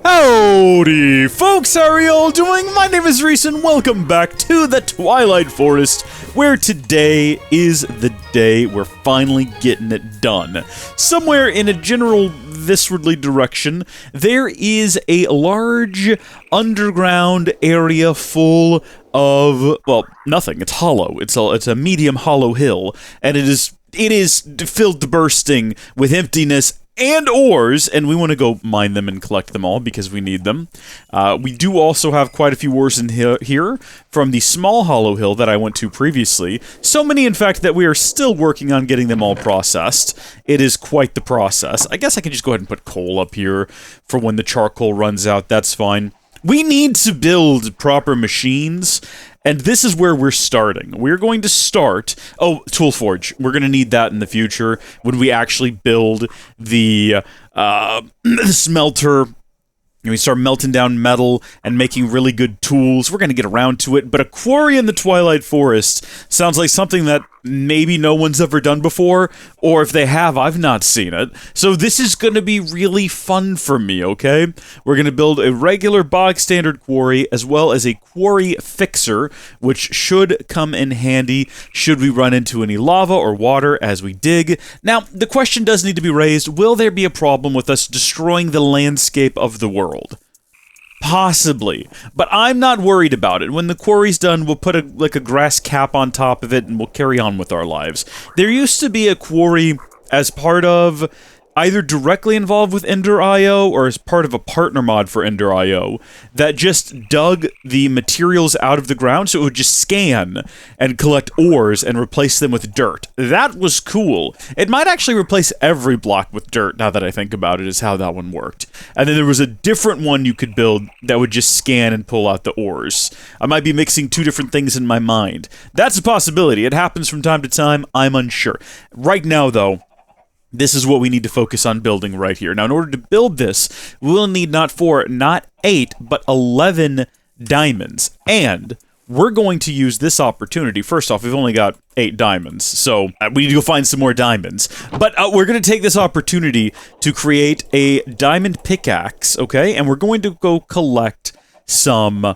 Howdy folks, how are y'all doing? My name is Reese and welcome back to the Twilight Forest, where today is the day we're finally getting it done. Somewhere in a general viscerally direction, there is a large underground area full of, well, nothing. It's hollow. It's a medium hollow hill, and it is filled to bursting with emptiness and ores, and we want to go mine them and collect them all because we need them. We do also have quite a few ores in here from the small hollow hill that I went to previously. So many, in fact, that we are still working on getting them all processed. It is quite the process. I guess I can just go ahead and put coal up here for when the charcoal runs out. That's fine. We need to build proper machines, and this is where we're starting. We're going to start... Oh, tool forge. We're going to need that in the future when we actually build the smelter. And we start melting down metal and making really good tools. We're going to get around to it, but a quarry in the Twilight Forest sounds like something that maybe no one's ever done before, or if they have, I've not seen it. So this is going to be really fun for me, okay? We're going to build a regular bog standard quarry as well as a quarry fixer, which should come in handy should we run into any lava or water as we dig. Now, the question does need to be raised, will there be a problem with us destroying the landscape of the world? Possibly, but I'm not worried about it. When the quarry's done, we'll put a grass cap on top of it and we'll carry on with our lives. There used to be a quarry as part of either directly involved with Ender.io or as part of a partner mod for Ender.io that just dug the materials out of the ground so it would just scan and collect ores and replace them with dirt. That was cool. It might actually replace every block with dirt, now that I think about it, is how that one worked. And then there was a different one you could build that would just scan and pull out the ores. I might be mixing two different things in my mind. That's a possibility. It happens from time to time. I'm unsure. Right now, though, this is what we need to focus on building right here. Now, in order to build this, we will need not 4, not 8, but 11 diamonds. And we're going to use this opportunity. First off, we've only got 8 diamonds, so we need to go find some more diamonds. But we're going to take this opportunity to create a diamond pickaxe, okay? And we're going to go collect some...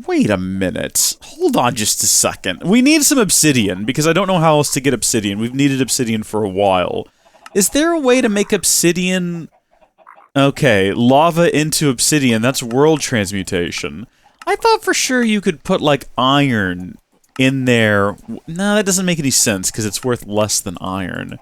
Wait a minute. Hold on just a second. We need some obsidian, because I don't know how else to get obsidian. We've needed obsidian for a while. Is there a way to make obsidian... Okay, lava into obsidian. That's world transmutation. I thought for sure you could put, like, iron in there. No, that doesn't make any sense, because it's worth less than iron.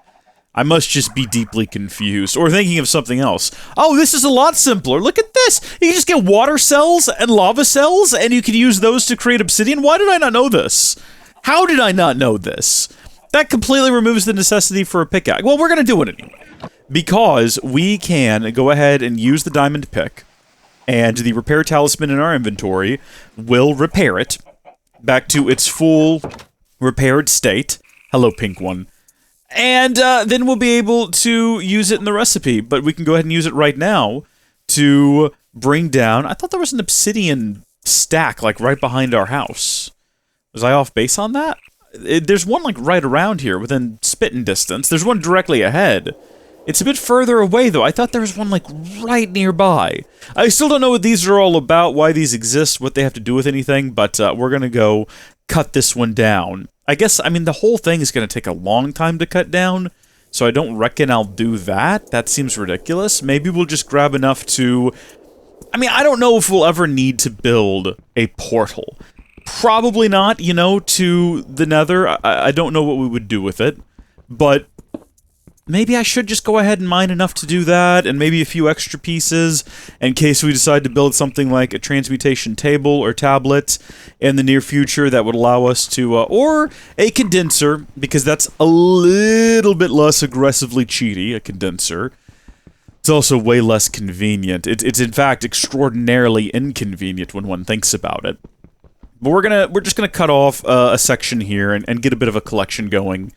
I must just be deeply confused, or thinking of something else. Oh, this is a lot simpler. Look at this. You can just get water cells and lava cells, and you can use those to create obsidian. Why did I not know this? How did I not know this? That completely removes the necessity for a pickaxe. Well, we're going to do it anyway, because we can go ahead and use the diamond pick, and the repair talisman in our inventory will repair it back to its full repaired state. Hello, pink one. And then we'll be able to use it in the recipe, but we can go ahead and use it right now to bring down... I thought there was an obsidian stack, like, right behind our house. Was I off base on that? There's one, like, right around here, within spitting distance. There's one directly ahead. It's a bit further away, though. I thought there was one, like, right nearby. I still don't know what these are all about, why these exist, what they have to do with anything, but we're gonna go cut this one down. I guess, I mean, the whole thing is going to take a long time to cut down, so I don't reckon I'll do that. That seems ridiculous. Maybe we'll just grab enough to... I mean, I don't know if we'll ever need to build a portal. Probably not, you know, to the Nether. I don't know what we would do with it, but... Maybe I should just go ahead and mine enough to do that, and maybe a few extra pieces, in case we decide to build something like a transmutation table or tablet in the near future that would allow us to, or a condenser, because that's a little bit less aggressively cheaty, a condenser. It's also way less convenient. It's in fact extraordinarily inconvenient when one thinks about it. But we're just gonna cut off a section here and get a bit of a collection going.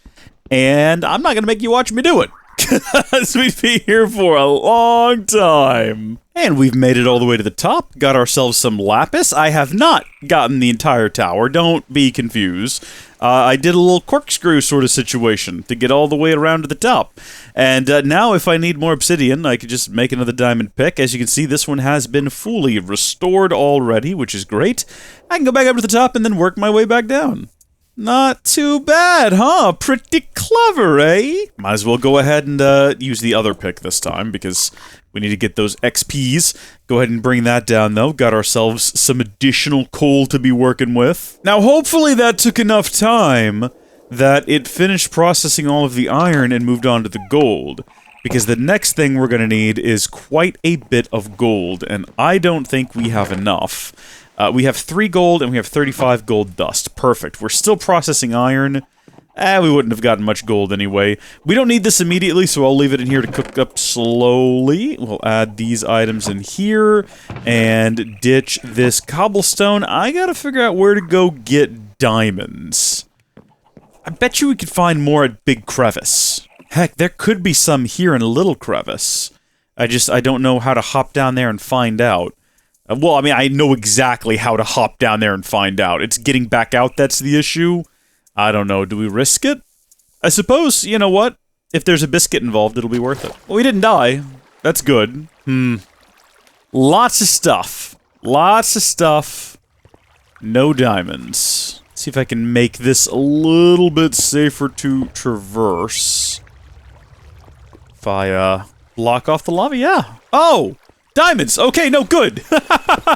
And I'm not going to make you watch me do it, Because we'd be here for a long time. And we've made it all the way to the top, got ourselves some lapis. I have not gotten the entire tower, don't be confused. I did a little corkscrew sort of situation to get all the way around to the top. And now if I need more obsidian, I could just make another diamond pick. As you can see, this one has been fully restored already, which is great. I can go back up to the top and then work my way back down. Not too bad, huh? Pretty clever, eh? Might as well go ahead and use the other pick this time, because we need to get those XPs. Go ahead and bring that down, though. Got ourselves some additional coal to be working with. Now, hopefully that took enough time that it finished processing all of the iron and moved on to the gold. Because the next thing we're going to need is quite a bit of gold, and I don't think we have enough. We have 3 gold, and we have 35 gold dust. Perfect. We're still processing iron. We wouldn't have gotten much gold anyway. We don't need this immediately, so I'll leave it in here to cook up slowly. We'll add these items in here, and ditch this cobblestone. I gotta figure out where to go get diamonds. I bet you we could find more at Big Crevice. Heck, there could be some here in Little Crevice. I don't know how to hop down there and find out. Well, I mean, I know exactly how to hop down there and find out. It's getting back out that's the issue. I don't know, do we risk it? I suppose, you know what? If there's a biscuit involved, it'll be worth it. Well, we didn't die. That's good. Lots of stuff. Lots of stuff. No diamonds. Let's see if I can make this a little bit safer to traverse. If I, block off the lava, yeah. Oh! Diamonds! Okay, no, good!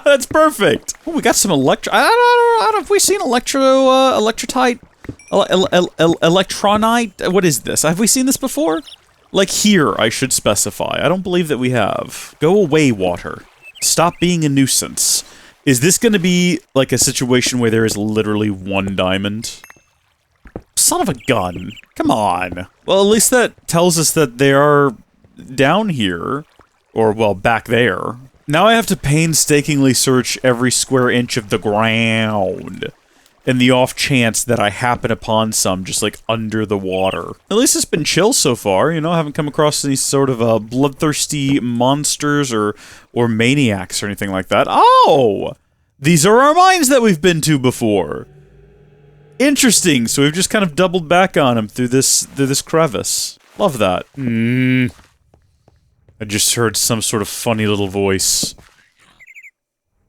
That's perfect! Oh, we got some I don't know, have we seen electrotite? Electronite? What is this? Have we seen this before? Like here, I should specify. I don't believe that we have. Go away, water. Stop being a nuisance. Is this gonna be, like, a situation where there is literally 1 diamond? Son of a gun. Come on. Well, at least that tells us that they are down here. Or, well, back there. Now I have to painstakingly search every square inch of the ground. In the off chance that I happen upon some just, like, under the water. At least it's been chill so far, you know? I haven't come across any sort of, bloodthirsty monsters or maniacs or anything like that. Oh! These are our mines that we've been to before! Interesting, so we've just kind of doubled back on them through this crevice. Love that. I just heard some sort of funny little voice.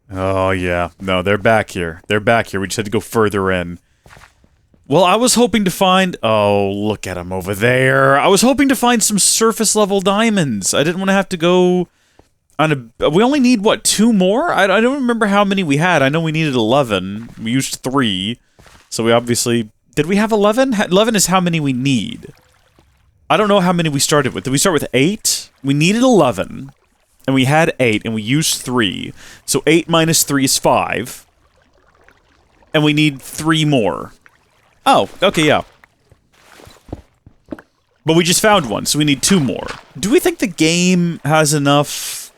Oh, yeah. No, they're back here. They're back here. We just had to go further in. Well, I was hoping to find... Oh, look at them over there. I was hoping to find some surface-level diamonds. I didn't want to have to go on a... We only need, what, 2 more? I don't remember how many we had. I know we needed 11. We used 3. So we obviously... Did we have 11? 11 is how many we need. I don't know how many we started with. Did we start with 8? We needed 11, and we had 8, and we used 3. So 8 minus 3 is 5. And we need 3 more. Oh, okay, yeah. But we just found 1, so we need 2 more. Do we think the game has enough...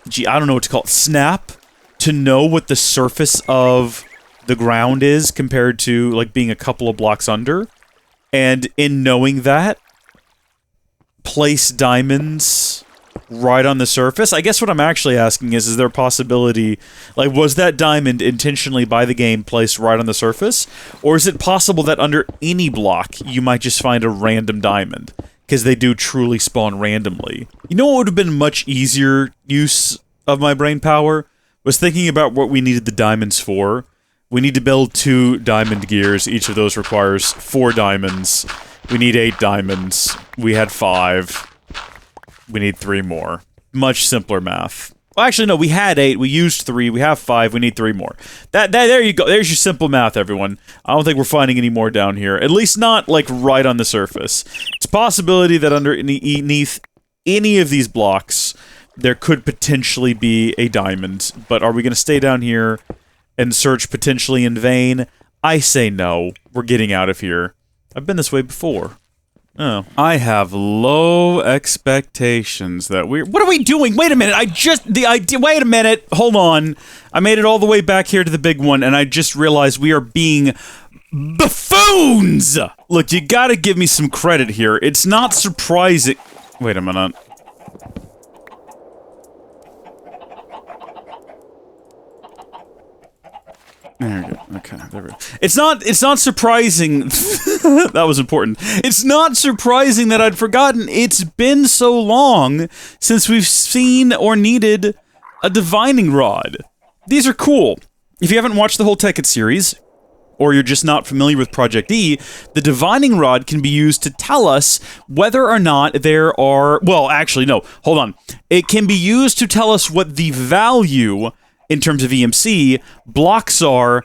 Gee, I don't know what to call it. Snap? To know what the surface of the ground is compared to, like, being a couple of blocks under? And in knowing that, place diamonds right on the surface? I guess what I'm actually asking is there a possibility, like, was that diamond intentionally by the game placed right on the surface? Or is it possible that under any block, you might just find a random diamond? Because they do truly spawn randomly. You know what would have been much easier use of my brain power? Was thinking about what we needed the diamonds for. We need to build 2 diamond gears. Each of those requires 4 diamonds. We need 8 diamonds. We had 5. We need 3 more. Much simpler math. Well, actually, no, we had 8. We used 3. We have 5. We need 3 more. There you go. There's your simple math, everyone. I don't think we're finding any more down here. At least not, like, right on the surface. It's a possibility that underneath any of these blocks, there could potentially be a diamond. But are we going to stay down here and search potentially in vain? I say no. We're getting out of here. I've been this way before. Oh. I have low expectations that What are we doing? Wait a minute, wait a minute! Hold on. I made it all the way back here to the big one, and I just realized we are being buffoons! Look, you gotta give me some credit here. It's not surprising... Wait a minute. There we go. Okay, there we go. It's not surprising. That was important. It's not surprising that I'd forgotten. It's been so long since we've seen or needed a divining rod. These are cool. If you haven't watched the whole Tekkit series, or you're just not familiar with Project E, the divining rod can be used to tell us whether or not there are... Well, actually, no. Hold on. It can be used to tell us what the value, in terms of EMC, blocks are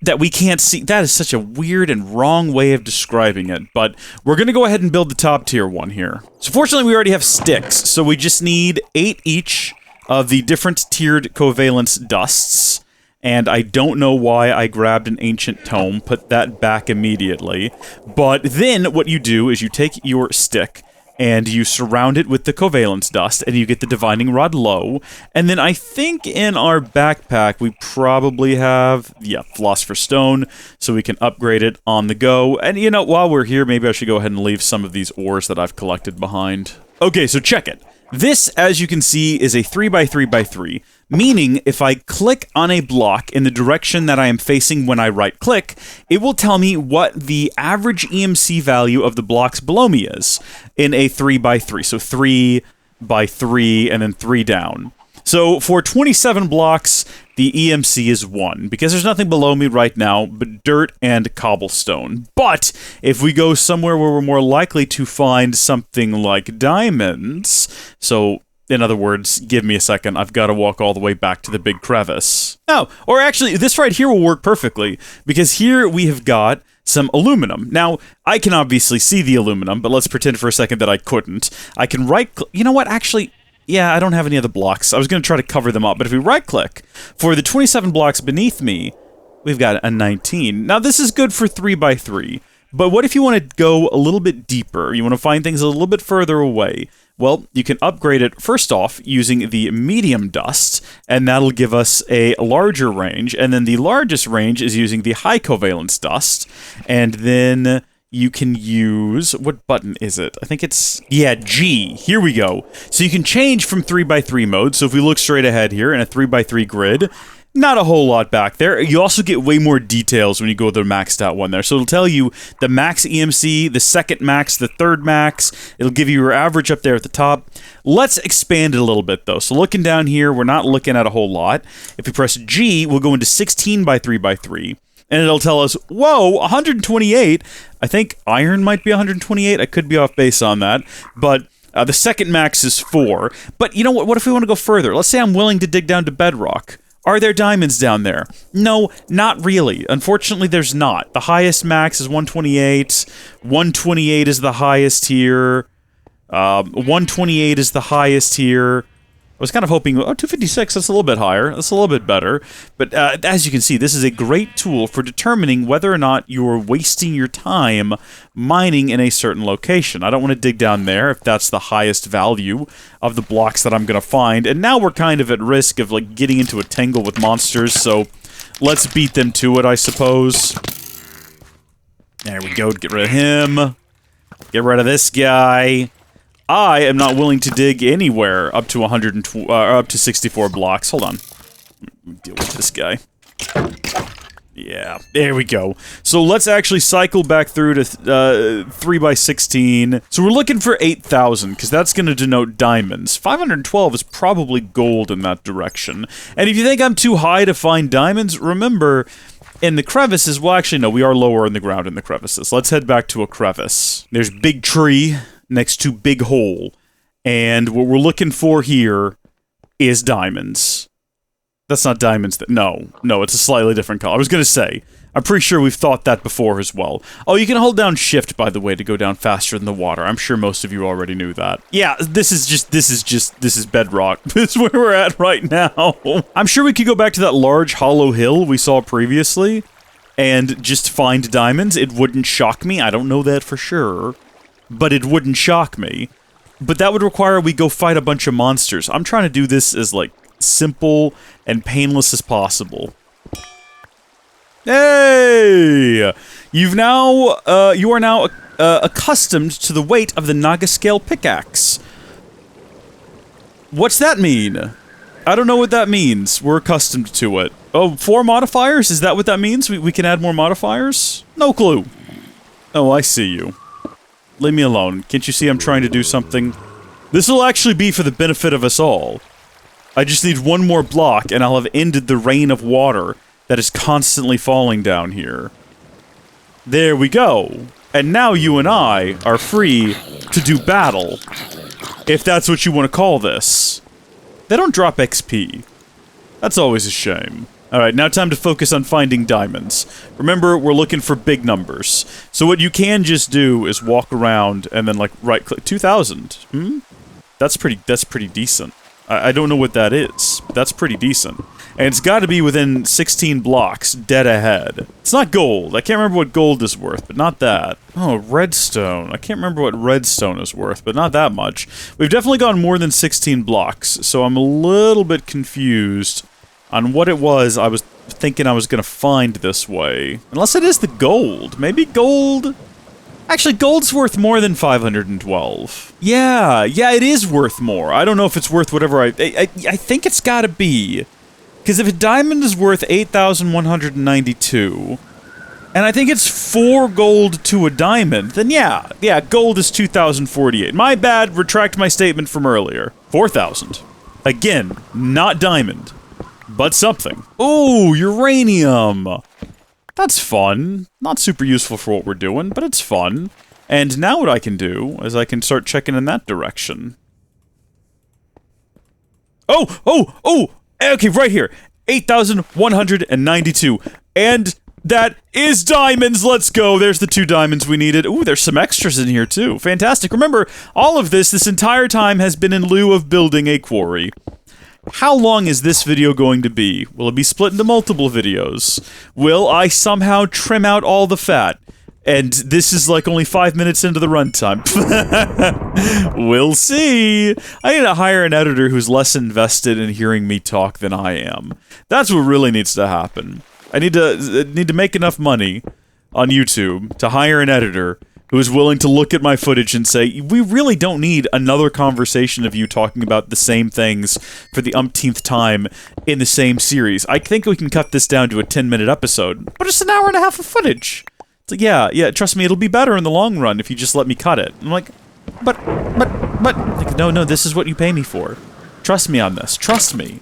that we can't see. That is such a weird and wrong way of describing it, but we're going to go ahead and build the top tier one here. So fortunately, we already have sticks, so we just need 8 each of the different tiered covalence dusts. And I don't know why I grabbed an ancient tome, put that back immediately. But then what you do is you take your stick and you surround it with the covalence dust and you get the divining rod low. And then I think in our backpack we probably have, philosopher's stone, so we can upgrade it on the go. And you know, while we're here, maybe I should go ahead and leave some of these ores that I've collected behind. Okay, so check it. This, as you can see, is a 3x3x3, meaning if I click on a block in the direction that I am facing when I right-click, it will tell me what the average EMC value of the blocks below me is in a 3x3. So 3x3 and then 3 down. So for 27 blocks, the EMC is 1, because there's nothing below me right now but dirt and cobblestone. But if we go somewhere where we're more likely to find something like diamonds, so in other words, give me a second, I've got to walk all the way back to the big crevice. Oh, or actually, this right here will work perfectly, because here we have got some aluminum. Now, I can obviously see the aluminum, but let's pretend for a second that I couldn't. I can right-click... You know what, actually... Yeah, I don't have any other blocks. I was going to try to cover them up, but if we right-click, for the 27 blocks beneath me, we've got a 19. Now, this is good for 3x3, but what if you want to go a little bit deeper? You want to find things a little bit further away? Well, you can upgrade it, first off, using the medium dust, and that'll give us a larger range, and then the largest range is using the high covalence dust, and then... you can use... What button is it? I think it's... Yeah, G. Here we go. So you can change from 3x3 mode. So if we look straight ahead here in a 3x3 grid, not a whole lot back there. You also get way more details when you go to the maxed out one there. So it'll tell you the max EMC, the second max, the third max. It'll give you your average up there at the top. Let's expand it a little bit, though. So looking down here, we're not looking at a whole lot. If we press G, we'll go into 16 by 3x3. And it'll tell us, whoa, 128. I think iron might be 128. I could be off base on that. But the second max is 4. But you know what? What if we want to go further? Let's say I'm willing to dig down to bedrock. Are there diamonds down there? No, not really. Unfortunately, there's not. The highest max is 128. 128 is the highest here. 128 is the highest here. I was kind of hoping, 256, that's a little bit higher. That's a little bit better. But as you can see, this is a great tool for determining whether or not you're wasting your time mining in a certain location. I don't want to dig down there if that's the highest value of the blocks that I'm going to find. And now we're kind of at risk of like getting into a tangle with monsters, so let's beat them to it, I suppose. There we go, get rid of him. Get rid of this guy. I am not willing to dig anywhere up to up to 64 blocks. Hold on. Deal with this guy. Yeah, there we go. So let's actually cycle back through to 3x16. So we're looking for 8,000, because that's going to denote diamonds. 512 is probably gold in that direction. And if you think I'm too high to find diamonds, remember, in the crevices, well, actually, no, we are lower in the ground in the crevices. Let's head back to a crevice. There's big tree next to big hole, and what we're looking for here is diamonds. That's not diamonds. No, it's a slightly different color. I was gonna say, I'm pretty sure we've thought that before as well. Oh, you can hold down shift, by the way, to go down faster than the water. I'm sure most of you already knew that. Yeah, this is bedrock. This is where we're at right now. I'm sure we could go back to that large hollow hill we saw previously and just find diamonds. It wouldn't shock me. I don't know that for sure, but it wouldn't shock me. But that would require we go fight a bunch of monsters. I'm trying to do this as, like, simple and painless as possible. Hey! You are now accustomed to the weight of the Naga scale pickaxe. What's that mean? I don't know what that means. We're accustomed to it. Oh, 4 modifiers? Is that what that means? We can add more modifiers? No clue. Oh, I see you. Leave me alone. Can't you see I'm trying to do something? This will actually be for the benefit of us all. I just need one more block and I'll have ended the rain of water that is constantly falling down here. There we go. And now you and I are free to do battle. If that's what you want to call this. They don't drop XP. That's always a shame. Alright, now time to focus on finding diamonds. Remember, we're looking for big numbers. So what you can just do is walk around and then, like, right-click. 2,000. That's pretty decent. I don't know what that is, but that's pretty decent. And it's got to be within 16 blocks, dead ahead. It's not gold. I can't remember what gold is worth, but not that. Oh, redstone. I can't remember what redstone is worth, but not that much. We've definitely gone more than 16 blocks, so I'm a little bit confused on what it was I was thinking I was going to find this way. Unless it is the gold. Maybe gold... Actually, gold's worth more than 512. Yeah, it is worth more. I don't know if it's worth whatever I think it's gotta be. Because if a diamond is worth 8,192, and I think it's 4 gold to a diamond, then yeah, gold is 2,048. My bad, retract my statement from earlier. 4,000. Again, not diamond, but something. Ooh, uranium! That's fun. Not super useful for what we're doing, but it's fun. And now what I can do is I can start checking in that direction. Oh! Okay, right here. 8,192. And that is diamonds! Let's go! There's the 2 diamonds we needed. Ooh, there's some extras in here, too. Fantastic. Remember, all of this entire time has been in lieu of building a quarry. How long is this video going to be? Will it be split into multiple videos? Will I somehow trim out all the fat? And this is like only 5 minutes into the runtime. We'll see. I need to hire an editor who's less invested in hearing me talk than I am. That's what really needs to happen. I need to make enough money on YouTube to hire an editor who is willing to look at my footage and say, we really don't need another conversation of you talking about the same things for the umpteenth time in the same series. I think we can cut this down to a 10-minute episode, but it's an hour and a half of footage. It's like, yeah, trust me, it'll be better in the long run if you just let me cut it. I'm like, but, like, no, this is what you pay me for. Trust me on this, trust me.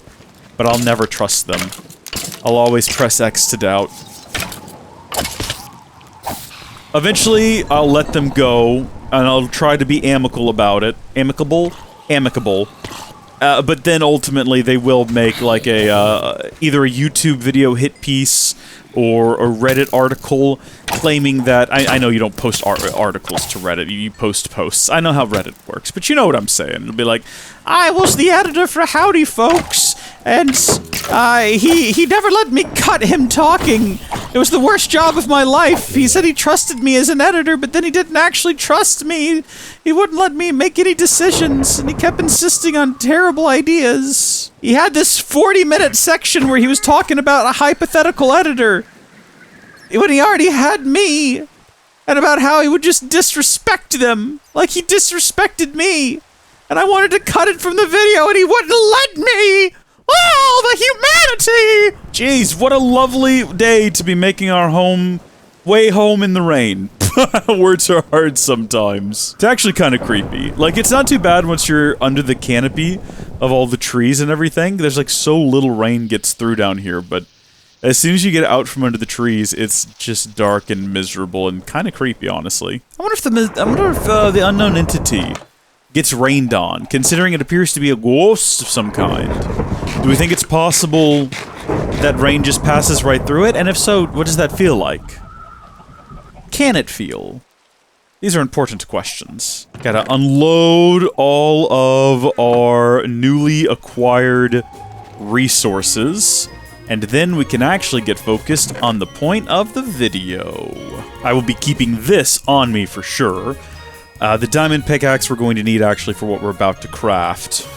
But I'll never trust them. I'll always press X to doubt. Eventually, I'll let them go, and I'll try to be amicable about it. Amicable? Amicable. But then ultimately they will make like a, either a YouTube video hit piece or a Reddit article claiming that, I know you don't post articles to Reddit, you post posts. I know how Reddit works, but you know what I'm saying. It'll be like, I was the editor for Howdy Folks, and he never let me cut him talking. It was the worst job of my life. He said he trusted me as an editor, but then he didn't actually trust me. He wouldn't let me make any decisions, and he kept insisting on terrible ideas. He had this 40-minute section where he was talking about a hypothetical editor, when he already had me, and about how he would just disrespect them, like he disrespected me, and I wanted to cut it from the video, and he wouldn't let me! Oh, the humanity! Jeez, what a lovely day to be making our way home in the rain. Words are hard sometimes. It's actually kind of creepy. Like, it's not too bad once you're under the canopy of all the trees and everything. There's like so little rain gets through down here, but as soon as you get out from under the trees, it's just dark and miserable and kind of creepy, honestly. I wonder if the unknown entity gets rained on, considering it appears to be a ghost of some kind. Do we think it's possible that rain just passes right through it? And if so, what does that feel like? Can it feel? These are important questions. Gotta unload all of our newly acquired resources, and then we can actually get focused on the point of the video. I will be keeping this on me for sure. The diamond pickaxe we're going to need actually for what we're about to craft.